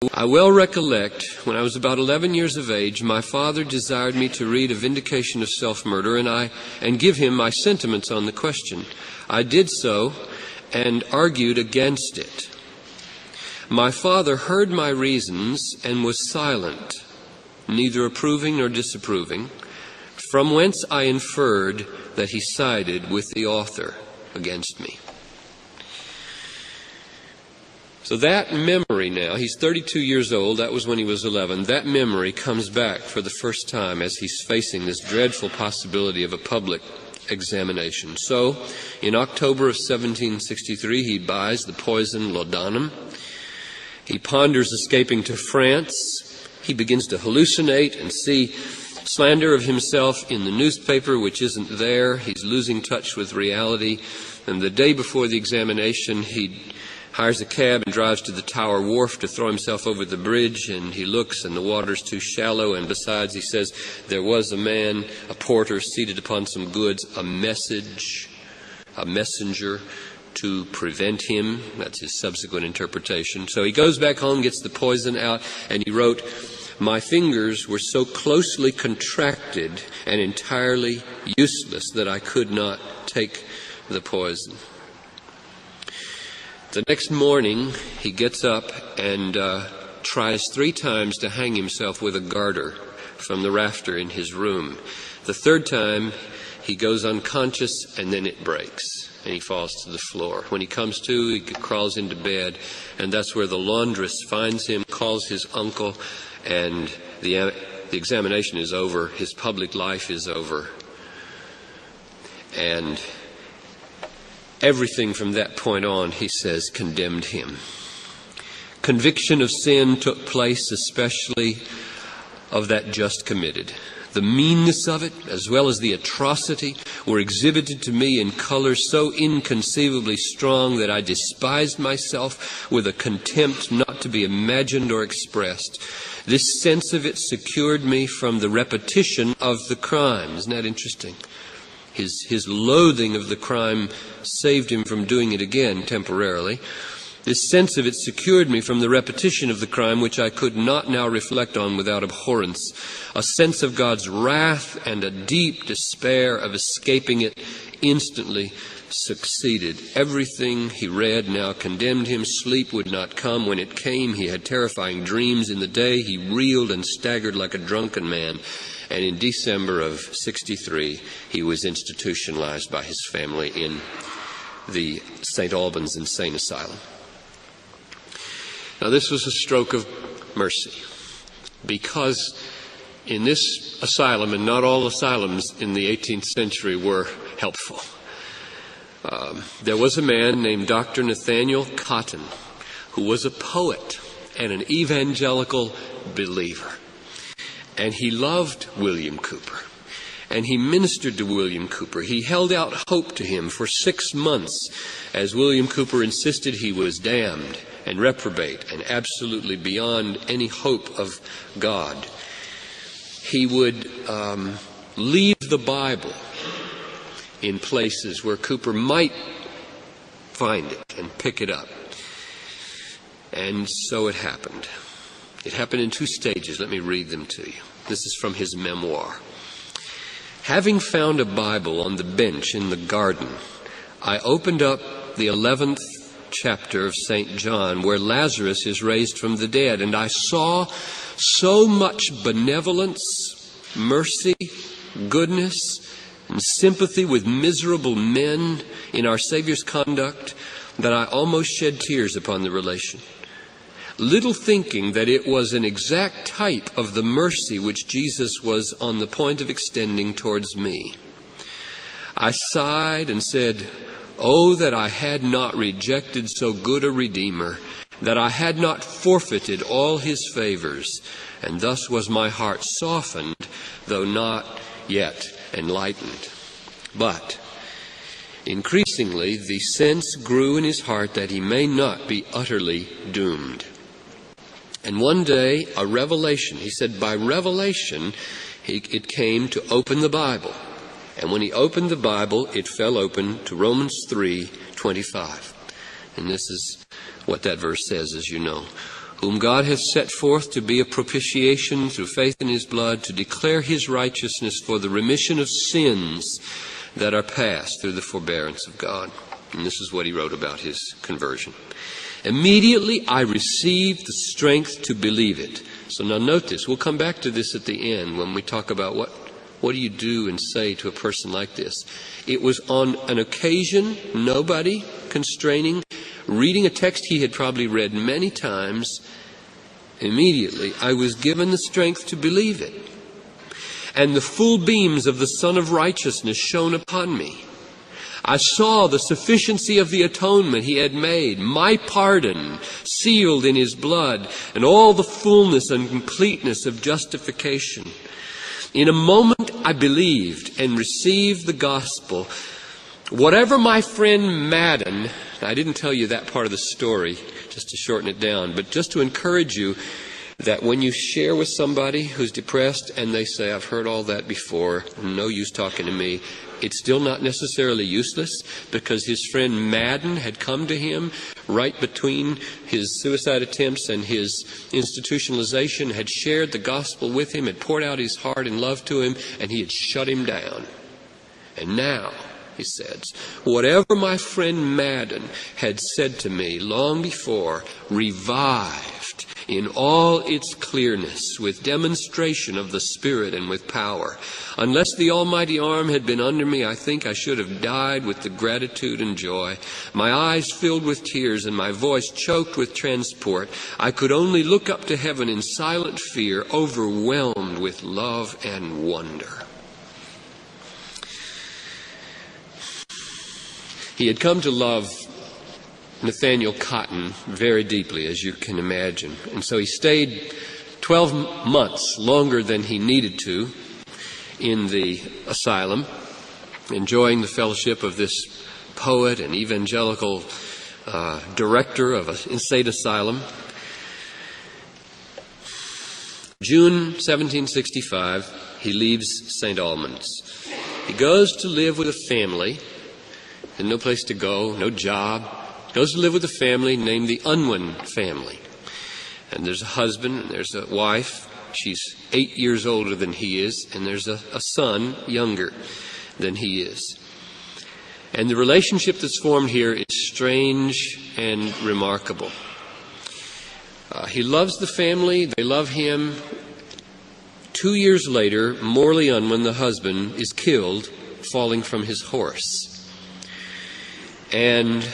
I well recollect, when I was about 11 years of age, my father desired me to read A Vindication of Self-Murder and give him my sentiments on the question. I did so and argued against it. My father heard my reasons and was silent, neither approving nor disapproving, from whence I inferred that he sided with the author against me. So that memory now, he's 32 years old, that was when he was 11, that memory comes back for the first time as he's facing this dreadful possibility of a public examination. So, in October of 1763, he buys the poison laudanum. He ponders escaping to France. He begins to hallucinate and see slander of himself in the newspaper, which isn't there. He's losing touch with reality. And the day before the examination, he hires a cab and drives to the Tower Wharf to throw himself over the bridge, and he looks and the water's too shallow, and besides, he says, there was a man, a porter, seated upon some goods, a messenger to prevent him. That's his subsequent interpretation. So he goes back home, gets the poison out, and he wrote, my fingers were so closely contracted and entirely useless that I could not take the poison. The next morning, he gets up and tries 3 times to hang himself with a garter from the rafter in his room. The third time, he goes unconscious, and then it breaks, and he falls to the floor. When he comes to, he crawls into bed, and that's where the laundress finds him, calls his uncle, and the examination is over. His public life is over. And everything from that point on, he says, condemned him. Conviction of sin took place, especially of that just committed. The meanness of it, as well as the atrocity, were exhibited to me in colors so inconceivably strong that I despised myself with a contempt not to be imagined or expressed. This sense of it secured me from the repetition of the crime. Isn't that interesting? His loathing of the crime saved him from doing it again temporarily. This sense of it secured me from the repetition of the crime, which I could not now reflect on without abhorrence. A sense of God's wrath and a deep despair of escaping it instantly succeeded. Everything he read now condemned him. Sleep would not come. When it came, he had terrifying dreams. In the day, he reeled and staggered like a drunken man. And in December of 63, he was institutionalized by his family in the St. Albans Insane Asylum. Now, this was a stroke of mercy, because in this asylum, and not all asylums in the 18th century were helpful, there was a man named Dr. Nathaniel Cotton, who was a poet and an evangelical believer. And he loved William Cowper, and he ministered to William Cowper. He held out hope to him for 6 months as William Cowper insisted he was damned and reprobate and absolutely beyond any hope of God. He would leave the Bible in places where Cowper might find it and pick it up. And so it happened. It happened in 2 stages. Let me read them to you. This is from his memoir. Having found a Bible on the bench in the garden, I opened up the 11th chapter of St. John, where Lazarus is raised from the dead, and I saw so much benevolence, mercy, goodness, and sympathy with miserable men in our Savior's conduct that I almost shed tears upon the relation, little thinking that it was an exact type of the mercy which Jesus was on the point of extending towards me. I sighed and said, "Oh, that I had not rejected so good a Redeemer, that I had not forfeited all his favors, and thus was my heart softened, though not yet enlightened." But increasingly the sense grew in his heart that he may not be utterly doomed. And one day, a revelation, he said, by revelation, it came to open the Bible. And when he opened the Bible, it fell open to Romans 3:25. And this is what that verse says, as you know. whom God hath set forth to be a propitiation through faith in his blood, to declare his righteousness for the remission of sins that are past through the forbearance of God. And this is what he wrote about his conversion. Immediately I received the strength to believe it. So now note this. We'll come back to this at the end when we talk about what do you do and say to a person like this. It was on an occasion, nobody constraining, reading a text he had probably read many times. Immediately I was given the strength to believe it. And the full beams of the Son of Righteousness shone upon me. I saw the sufficiency of the atonement he had made, my pardon sealed in his blood, and all the fullness and completeness of justification. In a moment I believed and received the gospel. Whatever my friend Madden, I didn't tell you that part of the story just to shorten it down, but just to encourage you that when you share with somebody who's depressed and they say, I've heard all that before, no use talking to me, it's still not necessarily useless, because his friend Madden had come to him right between his suicide attempts and his institutionalization, had shared the gospel with him, had poured out his heart and love to him, and he had shut him down. And now, he says, whatever my friend Madden had said to me long before, revived in all its clearness, with demonstration of the Spirit and with power. Unless the almighty arm had been under me, I think I should have died with the gratitude and joy. My eyes filled with tears and my voice choked with transport. I could only look up to heaven in silent fear, overwhelmed with love and wonder. He had come to love Nathaniel Cotton very deeply, as you can imagine. And so he stayed 12 months, longer than he needed to, in the asylum, enjoying the fellowship of this poet and evangelical director of an insane asylum. June 1765, he leaves St. Albans. He goes to live with a family, and no place to go, no job. Goes to live with a family named the Unwin family. And there's a husband, and there's a wife. She's 8 years older than he is, and there's a son younger than he is. And the relationship that's formed here is strange and remarkable. He loves the family, they love him. 2 years later, Morley Unwin, the husband, is killed falling from his horse. And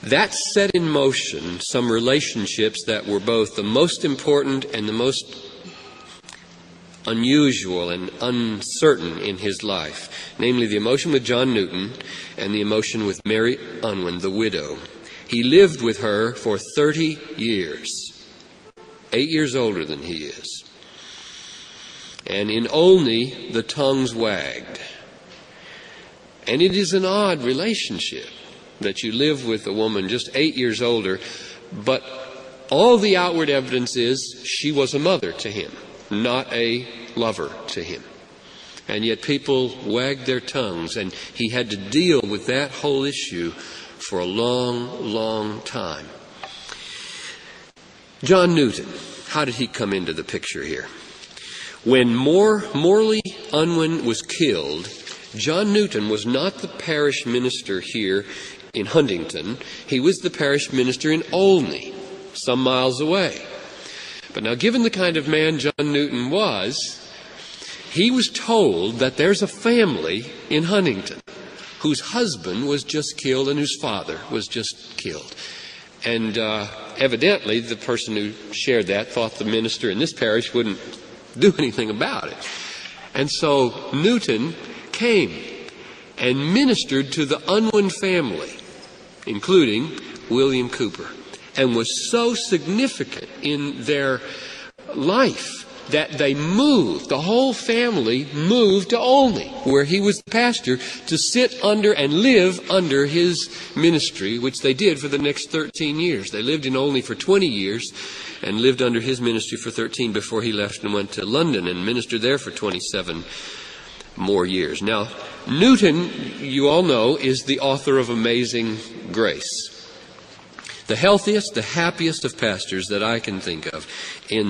that set in motion some relationships that were both the most important and the most unusual and uncertain in his life, namely the emotion with John Newton and the emotion with Mary Unwin, the widow. He lived with her for 30 years, 8 years older than he is. And in Olney, the tongues wagged. And it is an odd relationship that you live with a woman just 8 years older, but all the outward evidence is she was a mother to him, not a lover to him. And yet people wagged their tongues, and he had to deal with that whole issue for a long, long time. John Newton, how did he come into the picture here? When Morley Unwin was killed, John Newton was not the parish minister here in Huntington. He was the parish minister in Olney, some miles away. But now, given the kind of man John Newton was, he was told that there's a family in Huntington whose husband was just killed and whose father was just killed. And evidently, the person who shared that thought the minister in this parish wouldn't do anything about it. And so Newton came and ministered to the Unwin family, including William Cowper, and was so significant in their life that they moved, the whole family moved to Olney, where he was the pastor, to sit under and live under his ministry, which they did for the next 13 years. They lived in Olney for 20 years and lived under his ministry for 13 before he left and went to London and ministered there for 27 more years. Now, Newton, you all know, is the author of Amazing Grace. The healthiest, the happiest of pastors that I can think of in